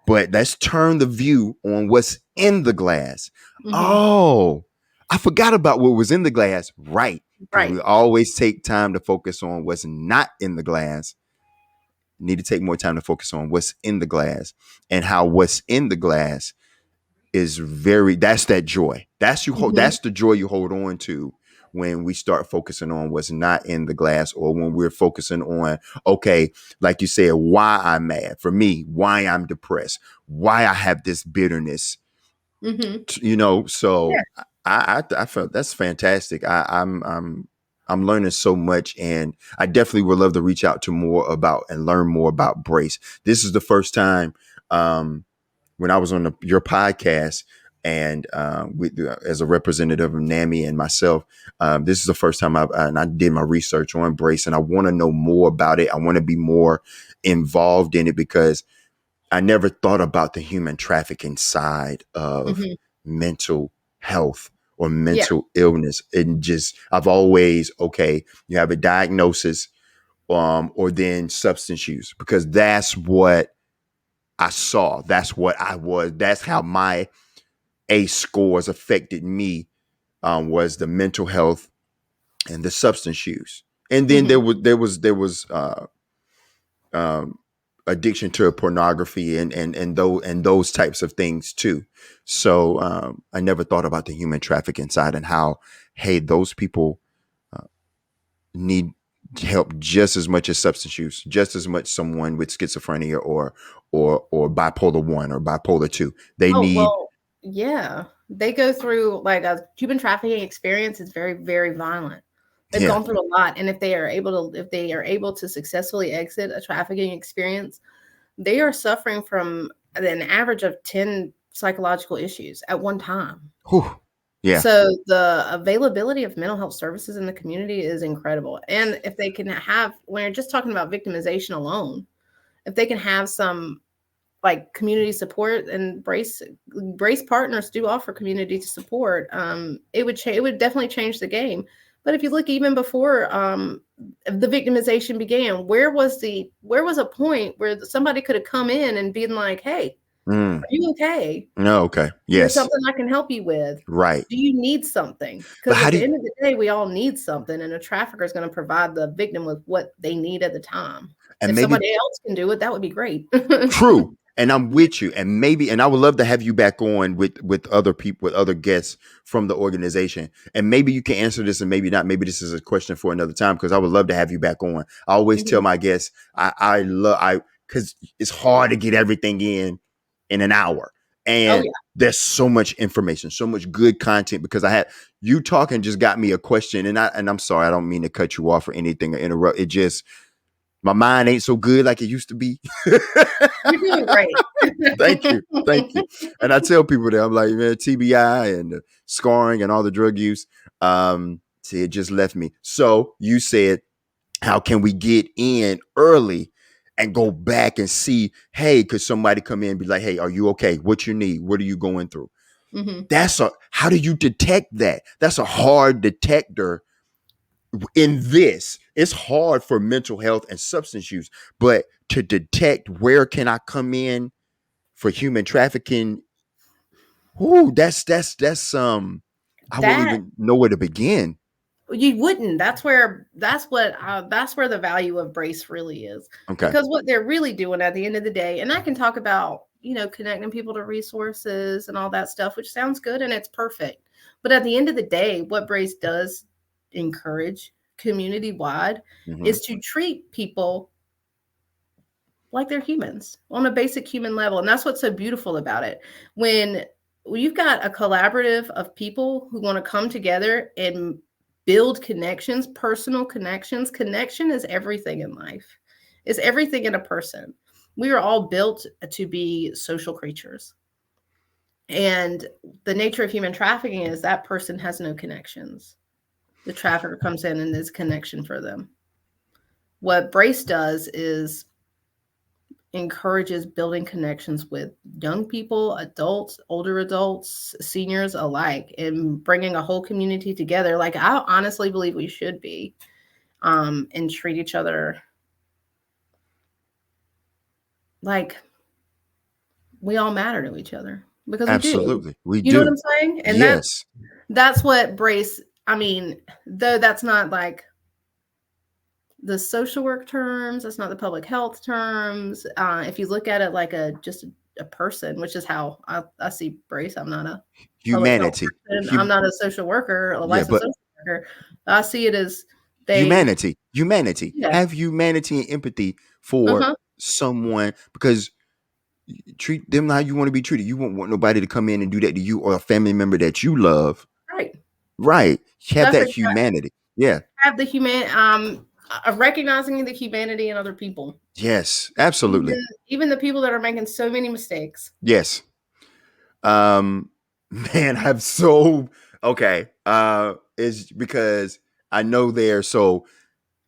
but let's turn the view on what's in the glass. Hmm. Oh, I forgot about what was in the glass. Right. Because Right. we always take time to focus on what's not in the glass. Need to take more time to focus on what's in the glass, and how what's in the glass is that's that joy. Hmm. That's the joy you hold on to when we start focusing on what's not in the glass, or when we're focusing on, okay, like you said, why I'm mad, for me, why I'm depressed, why I have this bitterness, Hmm. so Yeah. I felt that's fantastic. I'm learning so much, and I definitely would love to reach out to more about and learn more about Brace. This is the first time when I was on your podcast, and as a representative of NAMI and myself, this is the first time I did my research on Brace, and I want to know more about it. I want to be more involved in it, because I never thought about the human trafficking side of Hmm. mental health or Yeah. mental illness. And just, I've always, okay, you have a diagnosis, or then substance use, because that's what I saw. That's what I was. That's how my ACE scores affected me, was the mental health and the substance use. And then Hmm. there was um, addiction to pornography and those types of things too. So I never thought about the human trafficking side, and how, hey, those people uh, need help just as much as substance use, just as much someone with schizophrenia or bipolar 1 or bipolar 2. They Oh, need, well, yeah. They go through like a human trafficking experience is very, very violent. They've yeah. gone through a lot. And if they are able to successfully exit a trafficking experience, they are suffering from an average of 10 psychological issues at one time. Whew, yeah. So the availability of mental health services in the community is incredible. And if they can have, when you're just talking about victimization alone, if they can have some like community support, and brace partners do offer community support, it would definitely change the game. But if you look even before the victimization began, where was a point where somebody could have come in and been like, hey, Mm, are you okay? no, okay. Here's Yes. something I can help you with. Right. Do you need something? But Because how at do the you, end of the day, we all need something, and a trafficker is going to provide the victim with what they need at the time. and If maybe, somebody else can do it, that would be great. true. And I'm with you. And maybe, and I would love to have you back on with other people, with other guests from the organization. And maybe you can answer this, and maybe not. Maybe this is a question for another time, because I would love to have you back on. I always tell Mhm. my guests, because it's hard to get everything in an hour. Oh, And yeah. there's so much information, so much good content, because I had you talking just got me a question. And I'm sorry, I don't mean to cut you off or anything or interrupt. It just, my mind ain't so good like it used to be. You're doing great. Thank you. Thank you. And I tell people that, I'm like, man, TBI and the scarring and all the drug use, see, it just left me. So you said, how can we get in early and go back and see, hey, could somebody come in and be like, hey, are you okay? What you need? What are you going through? Mhm. How do you detect that? That's a hard detector in this. it's hard for mental health and substance use, but to detect where can I come in for human trafficking, whoo, that's I wouldn't That even know where to begin. you wouldn't. That's where the value of brace really is. Okay. Because what they're really doing at the end of the day, and I can talk about, connecting people to resources and all that stuff, which sounds good and it's perfect. But at the end of the day, what brace does encourage community wide Hmm. is to treat people like they're humans on a basic human level. And that's what's so beautiful about it. When you've got a collaborative of people who want to come together and build connections, personal connections. Connection is everything in life, is everything in a person. We are all built to be social creatures. And the nature of human trafficking is that person has no connections. The trafficker comes in and is a connection for them. What Brace does is encourages building connections with young people, adults, older adults, seniors alike, and bringing a whole community together. Like I honestly believe we should be, and treat each other like we all matter to each other because we do. Absolutely. We You know what do. I'm saying? And Yes. that's what Brace. I mean, though that's not like the social work terms, that's not the public health terms. If you look at it like a person, which is how I see Brace. I'm not a public health Humanity. person. I'm Hum- not a social worker, a yeah, licensed but social worker. I see it as they, humanity. yeah, Have humanity and empathy for uh-huh, someone, because treat them how you want to be treated. You won't want nobody to come in and do that to you or a family member that you love. right. Right. Have That's that exactly humanity. Yeah. have the of recognizing the humanity in other people, Yes. Absolutely. even the people that are making so many mistakes. Yes. Um, man, I'm so okay. Is because I know there. So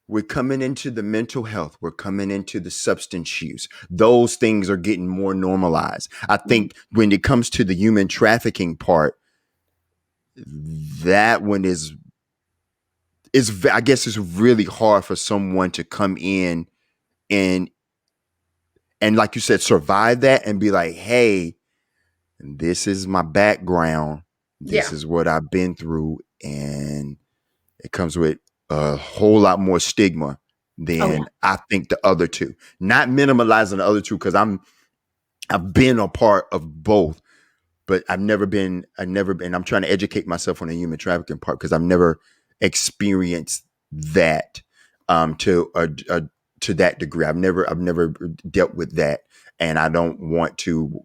we're coming into the mental health. We're coming into the substance use. Those things are getting more normalized. I Mhm. think when it comes to the human trafficking part, that one is I guess it's really hard for someone to come in and like you said, survive that and be like, hey, this is my background. This Yeah. is what I've been through. And it comes with a whole lot more stigma Oh yeah. than I think the other two. Not minimalizing the other two, because I've been a part of both, but I've never been, I'm trying to educate myself on the human trafficking part because I've never experienced that to to that degree. I've never dealt with that. And I don't want to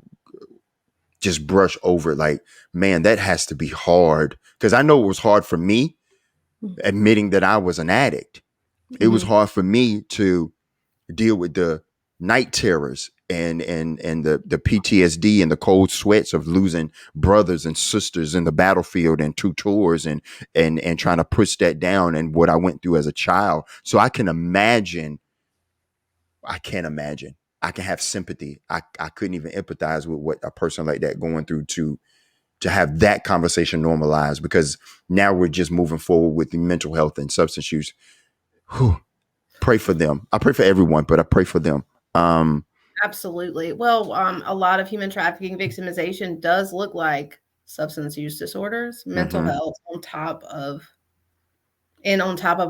just brush over it. Like, man, that has to be hard. Because I know it was hard for me admitting that I was an addict. It was Mhm. hard for me to deal with the night terrors and the PTSD and the cold sweats of losing brothers and sisters in the battlefield and two tours and trying to push that down and what I went through as a child. So I can imagine. I can't imagine. I can have sympathy. I couldn't even empathize with what a person like that going through to have that conversation normalized, because now we're just moving forward with the mental health and substance use. Whew. Pray for them. I pray for everyone, but I pray for them. Um, Absolutely. Well, a lot of human trafficking victimization does look like substance use disorders, mental mhm. health on top of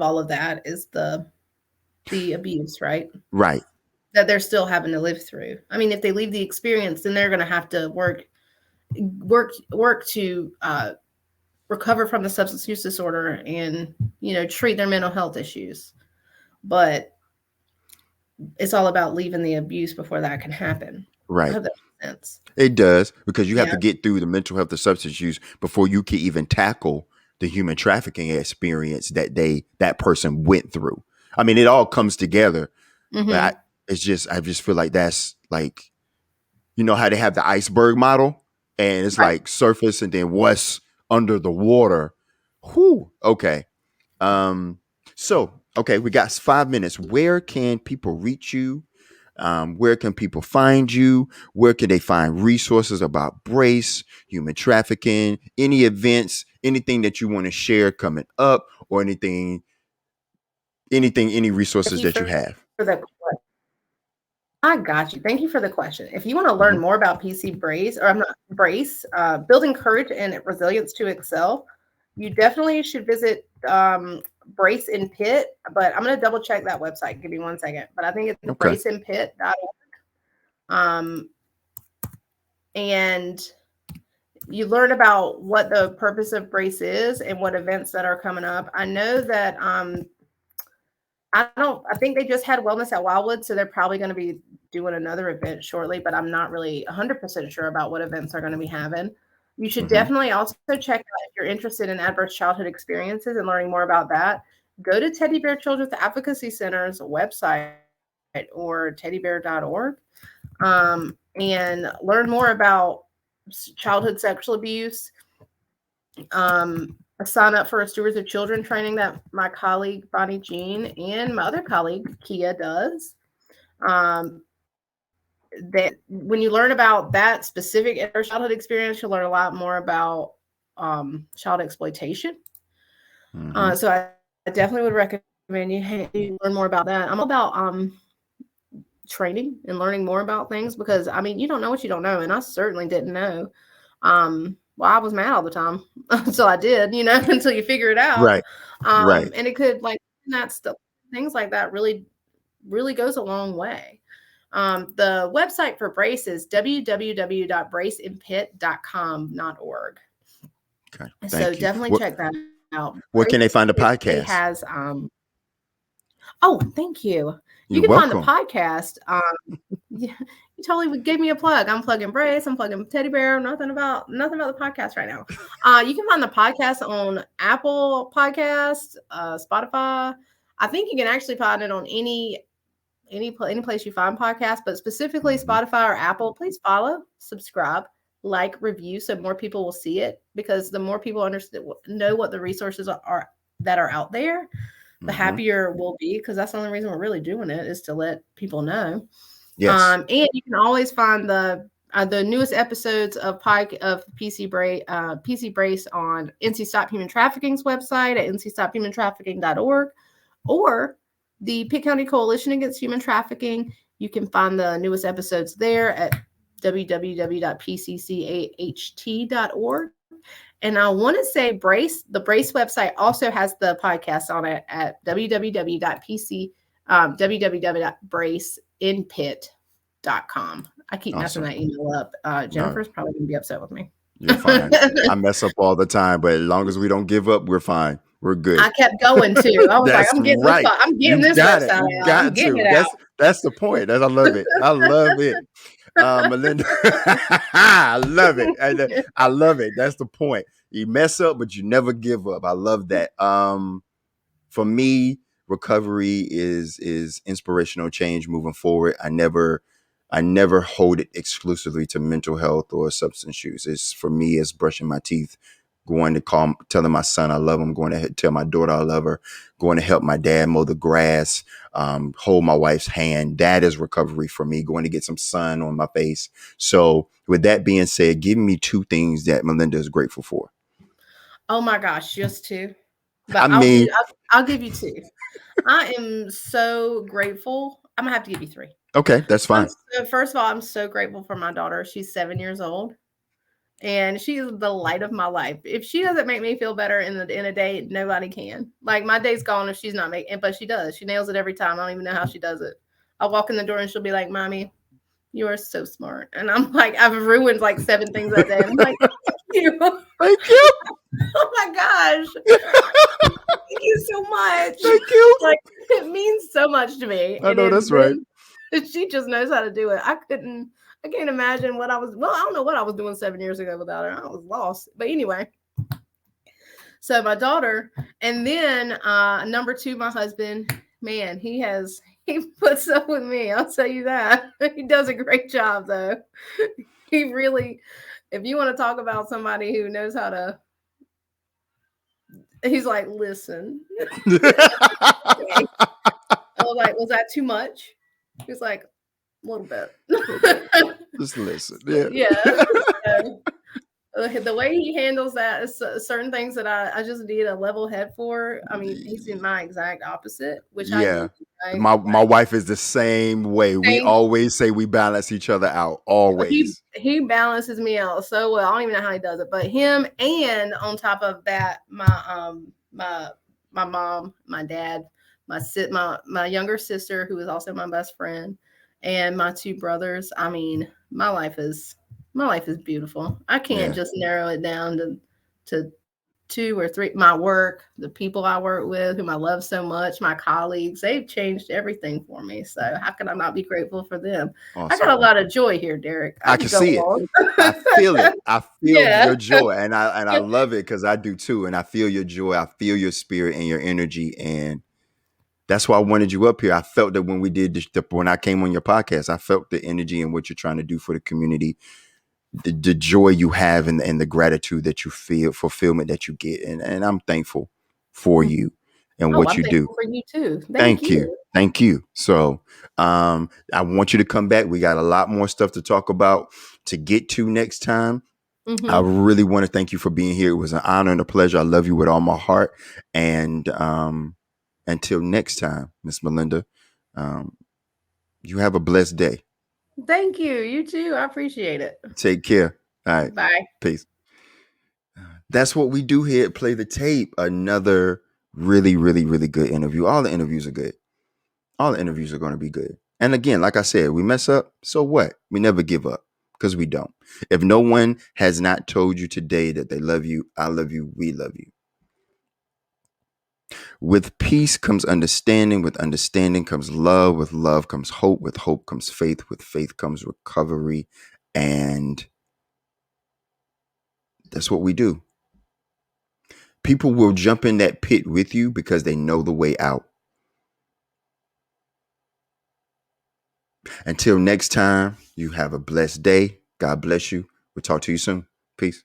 all of that is the abuse, right? Right, That they're still having to live through. I mean, if they leave the experience, then they're going to have to work to recover from the substance use disorder and treat their mental health issues. But it's all about leaving the abuse before that can happen. I right. hope that makes sense. It does, because you have Yeah. to get through the mental health and substance use before you can even tackle the human trafficking experience that person went through. I mean, it all comes together, but Hmm. I just feel like that's like, you know how they have the iceberg model, and it's Right. like surface and then what's under the water. Whew. Okay. Um, so, okay, we got 5 minutes. Where can people reach you? Where can people find you? Where can they find resources about Brace, human trafficking, any events, anything that you want to share coming up, or anything anything, any Thank resources you that you for have. the I got you. Thank you for the question. If you want to learn Hmm. more about PC Brace, or I'm not Brace, building courage and resilience to excel, you definitely should visit Brace in Pitt. But I'm going to double check that website. Give me 1 second. But I think it's Okay. braceinpitt.org. And you learn about what the purpose of Brace is and what events that are coming up. I know that I think they just had wellness at Wildwood, so they're probably going to be doing another event shortly, but I'm not really 100% sure about what events they're going to be having. You should Hmm. definitely also check out if you're interested in adverse childhood experiences and learning more about that. Go to Teddy Bear Children's Advocacy Center's website or teddybear.org and learn more about childhood sexual abuse. Sign up for a Stewards of Children training that my colleague Bonnie Jean and my other colleague Kia does. Um, that when you learn about that specific childhood experience, you'll learn a lot more about child exploitation. Hmm. So I definitely would recommend you learn more about that. I'm all about training and learning more about things because I mean you don't know what you don't know, and I certainly didn't know. Well, I was mad all the time until I did, until you figure it out. Right. Right. And it could like that stuff, things like that really goes a long way. The website for Brace is www.braceinpit.com, not org. Okay. So Thank you. definitely check that out. Where Brace can they find the typically podcast? has oh, thank you. You You're can find the welcome. podcast. Yeah, you totally gave me a plug. I'm plugging Brace. I'm plugging Teddy Bear. Nothing about the podcast right now. You can find the podcast on Apple Podcasts, Spotify. I think you can actually find it on any place you find podcasts, but specifically Hmm. Spotify or Apple. Please follow, subscribe, like, review, so more people will see it. Because the more people understand, know what the resources are that are out there, the Hmm. happier we'll be. Because that's the only reason we're really doing it is to let people know. Yes. And you can always find the newest episodes of PC Brace on NC Stop Human Trafficking's website at ncstophumantrafficking.org or the Pitt County Coalition Against Human Trafficking. You can find the newest episodes there at www.pccaht.org. And I want to say the Brace website also has the podcast on it at www.braceinpit.com. I keep messing Awesome. that email up. No, Jennifer's probably going to be upset with me. you're fine. I mess up all the time, but as long as we don't give up, we're fine. We're good. I kept going too. I was like, That's right. I'm getting You this got it. website You out. I'm got getting to. it out. That's the point. I love it. I love it. Melinda, I love it. I love it. That's the point. You mess up, but you never give up. I love that. For me, recovery is inspirational change moving forward. I never hold it exclusively to mental health or substance use. It's for me, it's brushing my teeth, going to telling my son I love him, going to tell my daughter I love her, going to help my dad mow the grass, hold my wife's hand. That is recovery for me. Going to get some sun on my face. So, with that being said, give me two things that Melinda is grateful for. Oh my gosh, just two. But I mean, I'll give you two. I am so grateful. I'm gonna have to give you three. okay, that's fine. First of all, I'm so grateful for my daughter. She's 7 years old, and she is the light of my life. If she doesn't make me feel better in a day, nobody can. Like my day's gone if she's not making, but she does. She nails it every time. I don't even know how she does it. I walk in the door and she'll be like, "Mommy, you are so smart," and I'm like, I've ruined like 7 things that day. I'm like, "Thank you." Thank you. Oh my gosh. Thank you so much. Thank you. Like it means so much to me. I And know that's right. then she just knows how to do it. I can't imagine what I was I don't know what I was doing 7 years ago without her. I was lost. But anyway, so my daughter, and then number two, my husband, man, he puts up with me. I'll tell you that. He does a great job though. He really, if you want to talk about somebody who knows how to, he's like, listen. Okay. I was like, was that too much? He's like, a little bit. Just listen. Yeah. Yeah. So, The way he handles that is certain things that I just need a level head for. I mean, he's in my exact opposite, which I Yeah. need. Right? My wife is the same way. We Thank always say we balance each other out. he Always. he balances me out so well. I don't even know how he does it, but him, and on top of that, my mom, my dad, my younger sister, who is also my best friend, and my two brothers. I mean, my life is beautiful. I can't Yeah. just narrow it down to two or three. My work, the people I work with, whom I love so much, my colleagues, they've changed everything for me. So how can I not be grateful for them? I got Awesome. a lot of joy here, Derek. I I could can go see it. on. I feel it. I feel Yeah. your joy, and I love it because I do too. And I feel your joy. I feel your spirit and your energy, and that's why I wanted you up here. I felt that when we did when I came on your podcast, I felt the energy and what you're trying to do for the community, the joy you have, and the gratitude that you feel, fulfillment that you get, and I'm thankful for you and Oh, what I'm you do. thankful for you too. Thank Thank you. you. Thank you. So I want you to come back. We got a lot more stuff to talk about, to get to next time. I Hmm. really want to thank you for being here. It was an honor and a pleasure. I love you with all my heart. And until next time, Miss Melinda, um, you have a blessed day. Thank you. You too. I appreciate it. Take care. All right. Bye. Peace. That's what we do here at Play the Tape. Another really, really, really good interview. All the interviews are good. All the interviews are going to be good. And again, like I said, we mess up. So what? We never give up, because we don't. If no one has not told you today that they love you, I love you, we love you. With peace comes understanding. With understanding comes love. With love comes hope. With hope comes faith. With faith comes recovery. And that's what we do. People will jump in that pit with you because they know the way out. Until next time, you have a blessed day. God bless you. We'll talk to you soon. Peace.